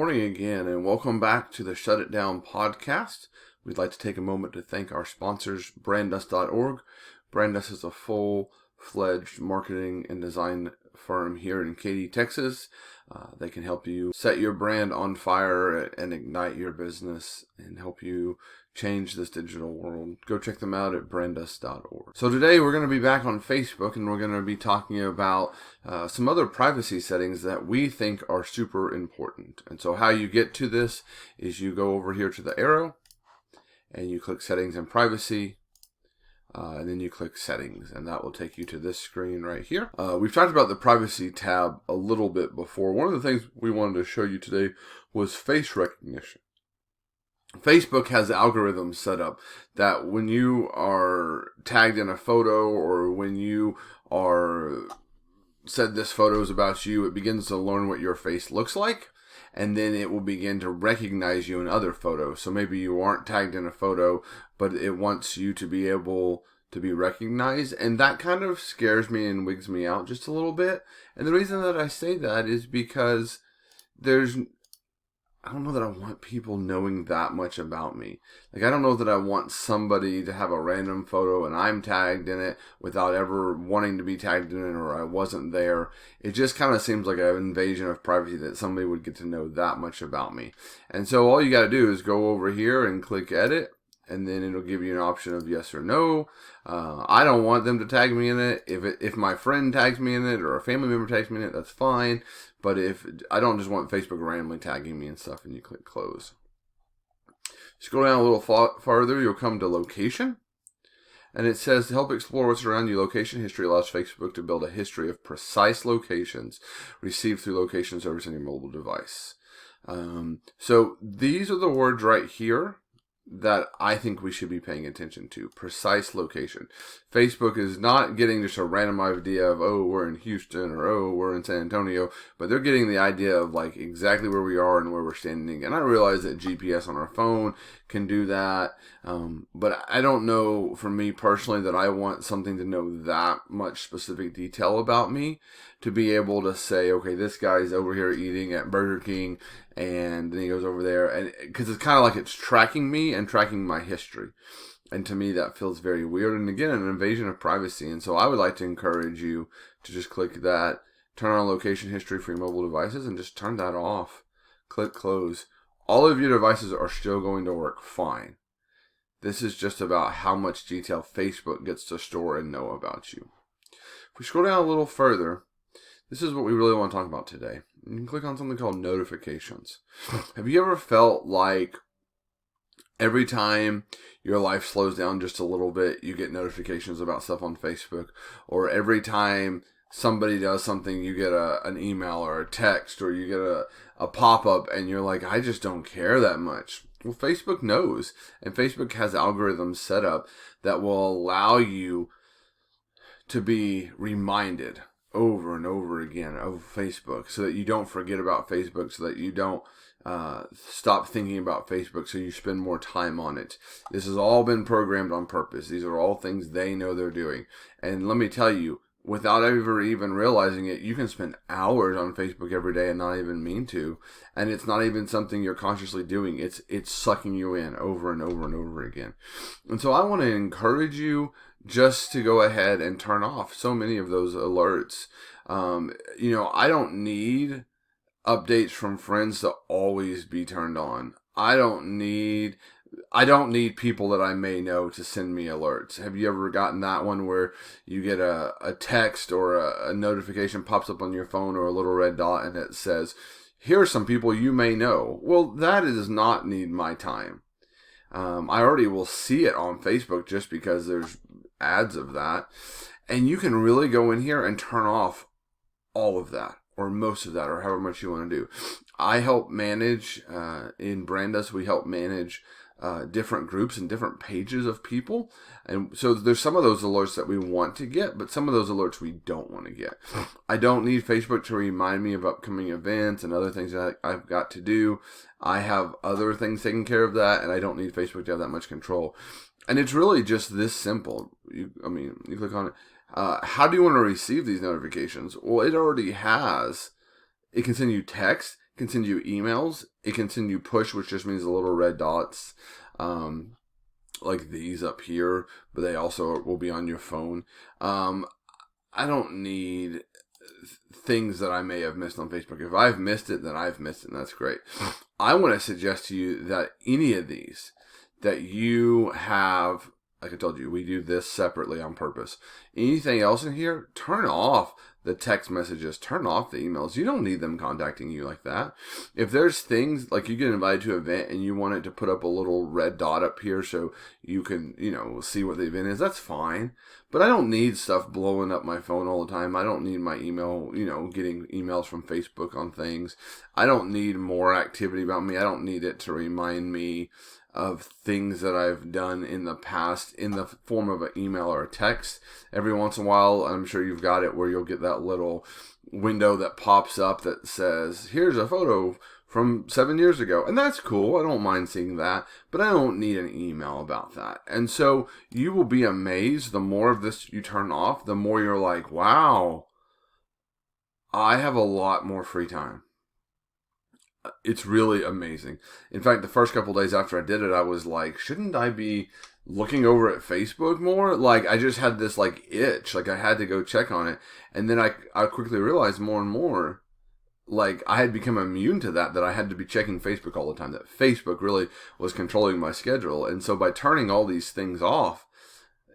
morning again, and welcome back to the Shut It Down podcast. We'd like to take a moment to thank our sponsors, Brandus.org. Brandus is a full-fledged marketing and design firm here in Katy, Texas. They can help you set your brand on fire and ignite your business and help you change this digital world. Go check them out at Brandus.org. So today we're going to be back on Facebook, and we're going to be talking about some other privacy settings that we think are super important. And so how you get to this is you go over here to the arrow and you click Settings and Privacy. And then you click Settings, and that will take you to this screen right here. We've talked about the Privacy tab a little bit before. One of the things we wanted to show you today was face recognition. Facebook has algorithms set up that when you are tagged in a photo or when you are said this photo is about you, it begins to learn what your face looks like. And then it will begin to recognize you in other photos. So maybe you aren't tagged in a photo, but it wants you to be able to be recognized. And that kind of scares me and wigs me out just a little bit. And the reason that I say that is because I don't know that I want people knowing that much about me. Like, I don't know that I want somebody to have a random photo and I'm tagged in it without ever wanting to be tagged in it, or I wasn't there. It just kind of seems like an invasion of privacy that somebody would get to know that much about me. And so all you got to do is go over here and click Edit, and then it'll give you an option of yes or no. I don't want them to tag me in it. If my friend tags me in it or a family member tags me in it, that's fine. But if I don't just want Facebook randomly tagging me and stuff, and you click Close. Scroll down a little farther, you'll come to Location. And it says, to help explore what's around you, location history allows Facebook to build a history of precise locations received through location service on your mobile device. So these are the words right here that I think we should be paying attention to. Precise location. Facebook is not getting just a random idea of, oh, we're in Houston, or oh, we're in San Antonio, but they're getting the idea of like exactly where we are and where we're standing. And I realize that GPS on our phone can do that, but I don't know, for me personally, that I want something to know that much specific detail about me to be able to say, okay, this guy's over here eating at Burger King, and then he goes over there, and because it's kind of like it's tracking me and tracking my history. And to me, that feels very weird. And again, an invasion of privacy. And so I would like to encourage you to just click that, turn on location history for your mobile devices, and just turn that off. Click Close. All of your devices are still going to work fine. This is just about how much detail Facebook gets to store and know about you. If we scroll down a little further, this is what we really want to talk about today. You can click on something called notifications. Have you ever felt like every time your life slows down just a little bit, you get notifications about stuff on Facebook? Or every time somebody does something, you get an email or a text, or you get a pop-up, and you're like, I just don't care that much. Well, Facebook knows, and Facebook has algorithms set up that will allow you to be reminded over and over again of Facebook, so that you don't forget about Facebook, so that you don't stop thinking about Facebook, so you spend more time on it. This has all been programmed on purpose. These are all things they know they're doing. And let me tell you, without ever even realizing it, you can spend hours on Facebook every day and not even mean to. And it's not even something you're consciously doing. It's sucking you in over and over and over again. And so I want to encourage you just to go ahead and turn off so many of those alerts. I don't need updates from friends to always be turned on. I don't need people that I may know to send me alerts. Have you ever gotten that one where you get a text or a notification pops up on your phone, or a little red dot, and it says, here are some people you may know? Well, that does not need my time. I already will see it on Facebook just because there's ads of that. And you can really go in here and turn off all of that, or most of that, or however much you want to do. I help manage, in Brandus, we help manage different groups and different pages of people. And so there's some of those alerts that we want to get, but some of those alerts we don't want to get. I don't need Facebook to remind me of upcoming events and other things that I've got to do. I have other things taking care of that, and I don't need Facebook to have that much control. And it's really just this simple. You click on it. How do you want to receive these notifications? Well, it already has. It can send you text. It can send you emails. It can send you push, which just means the little red dots, like these up here, but they also will be on your phone. I don't need things that I may have missed on Facebook. If I've missed it, then I've missed it, and that's great. I want to suggest to you that any of these that you have, like I told you, we do this separately on purpose. Anything else in here, turn off the text messages, turn off the emails. You don't need them contacting you like that. If there's things like you get invited to an event and you want it to put up a little red dot up here so you can, see what the event is, that's fine. But I don't need stuff blowing up my phone all the time. I don't need my email, getting emails from Facebook on things. I don't need more activity about me. I don't need it to remind me of things that I've done in the past in the form of an email or a text. Every once in a while, I'm sure you've got it where you'll get that little window that pops up that says, here's a photo from 7 years ago. And that's cool. I don't mind seeing that, but I don't need an email about that. And so you will be amazed. The more of this you turn off, the more you're like, wow, I have a lot more free time. It's really amazing. In fact, the first couple days after I did it, I was like, shouldn't I be looking over at Facebook more? Like, I just had this itch, I had to go check on it. And then I quickly realized more and more, I had become immune to that I had to be checking Facebook all the time, that Facebook really was controlling my schedule. And so by turning all these things off,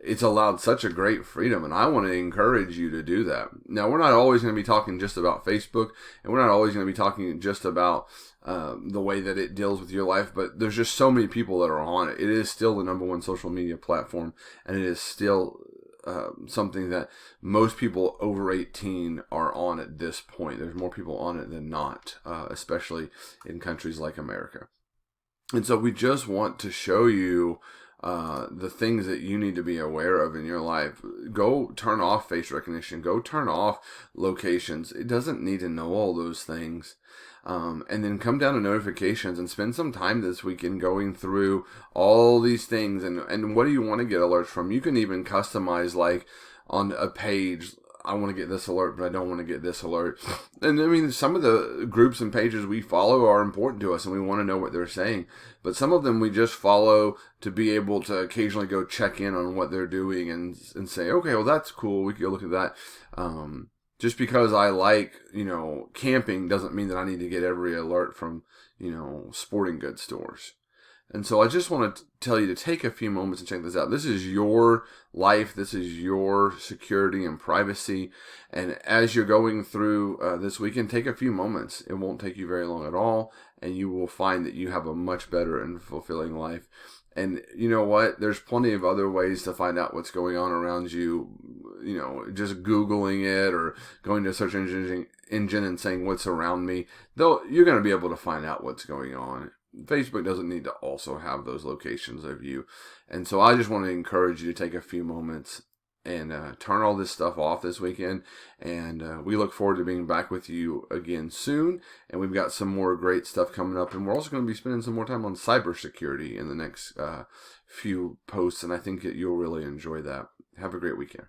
it's allowed such a great freedom, and I want to encourage you to do that. Now, we're not always going to be talking just about Facebook, and we're not always going to be talking just about the way that it deals with your life, but there's just so many people that are on it. It is still the number one social media platform, and it is still something that most people over 18 are on at this point. There's more people on it than not, especially in countries like America. And so we just want to show you the things that you need to be aware of in your life. Go turn off face recognition. Go turn off locations. It doesn't need to know all those things. And then come down to notifications and spend some time this weekend going through all these things. And what do you want to get alerts from? You can even customize, on a page, I want to get this alert, but I don't want to get this alert. And I mean, some of the groups and pages we follow are important to us and we want to know what they're saying. But some of them we just follow to be able to occasionally go check in on what they're doing and say, okay, well, that's cool. We can go look at that. Just because I like, camping doesn't mean that I need to get every alert from, sporting goods stores. And so I just want to tell you to take a few moments and check this out. This is your life. This is your security and privacy. And as you're going through this weekend, take a few moments. It won't take you very long at all. And you will find that you have a much better and fulfilling life. And you know what? There's plenty of other ways to find out what's going on around you. Just Googling it or going to a search engine and saying what's around me. Though you're going to be able to find out what's going on. Facebook doesn't need to also have those locations of you. And so I just want to encourage you to take a few moments and turn all this stuff off this weekend. And we look forward to being back with you again soon. And we've got some more great stuff coming up. And we're also going to be spending some more time on cybersecurity in the next few posts. And I think that you'll really enjoy that. Have a great weekend.